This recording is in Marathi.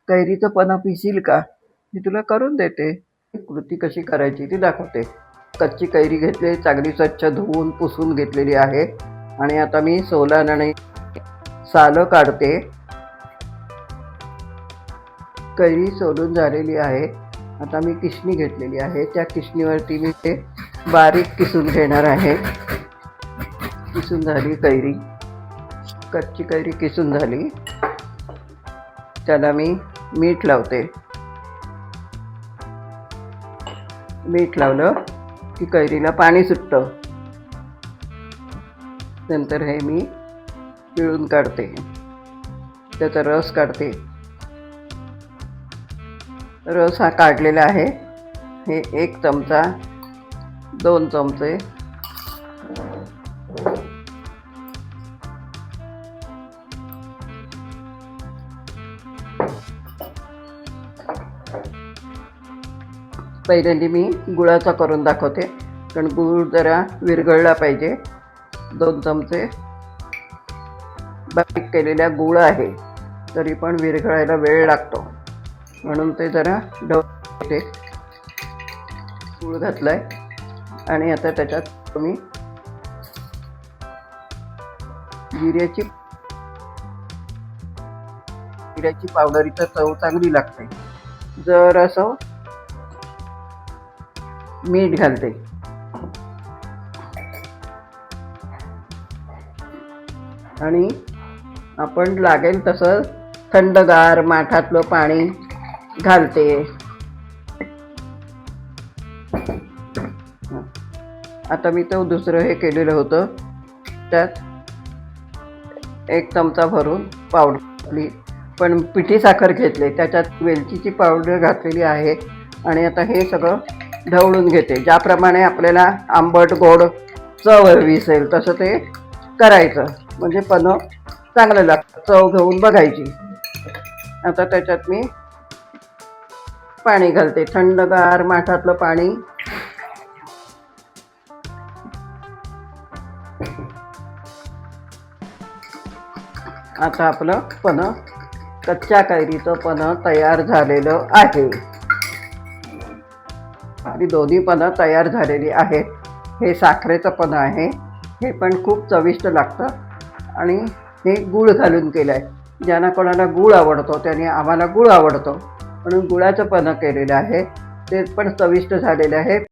कैरीचं पन्हं पिशील का? मी तुला करून देते. कृती कशी करायची ती दाखवते. कच्ची कैरी घेतली, चांगली स्वच्छ धुवून पुसून घेतलेली आहे आणि आता मी सोलाने सालं काढते. कैरी सोलून झालेली आहे. आता मी किसणी घेतलेली आहे, त्या किसणीवरती मी ते बारीक किसून घेणार आहे. किसून झाली कैरी, कच्ची कैरी किसून झाली. त्याला मी मीठ लावते. मीठ लावलं की कैरीला पाणी सुटतं. नंतर हे मी पिळून काढते, त्याचा रस काढते. रस हा काढलेला आहे. हे 1 चमचा, 2 चमचे पहिल्यांदा मी गुळाचा करून दाखवते, कारण गूळ जरा विरघळला पाहिजे. 2 चमचे बारीक केलेला गूळ आहे, तरी पण विरघळायला वेळ लागतो, म्हणून ते जरा ढवळते. गूळ घातलाय आणि आता त्याच्यात तुम्ही जिऱ्याची पावडर, इथं चव चांगली लागते. जर असं मीठ घालते आणि आपण लागेल तसं थंडगार माठातलं पाणी घालते. आता मी तो दुसरं हे केलेलं होतं, त्यात 1 चमचा भरून पावडर, पण पिठी साखर घेतली, त्याच्यात वेलचीची पावडर घातलेली आहे. आणि आता हे सगळं ढवळून घेते. ज्याप्रमाणे आपल्याला आंबट गोड चव हवी असेल तसं ते करायचं, म्हणजे पन्हं चांगलं लागतं. चव घेऊन बघायची. आता त्याच्यात मी पाणी घालते, थंडगार माठातलं पाणी. आता आपलं पन्हं, कच्च्या कैरीचं पन्हं तयार झालेलं आहे. आपली दोन्ही पन्हं तयार झालेली आहेत. हे साखरेचं पन्हं आहे, हे पण खूप चविष्ट लागतं. आणि हे गूळ घालून केलं आहे. ज्यांना कोणाला गूळ आवडतो त्याने, आम्हाला गूळ आवडतो म्हणून गुळाचं पन्हं केलेलं आहे. ते पण चविष्ट झालेलं आहे.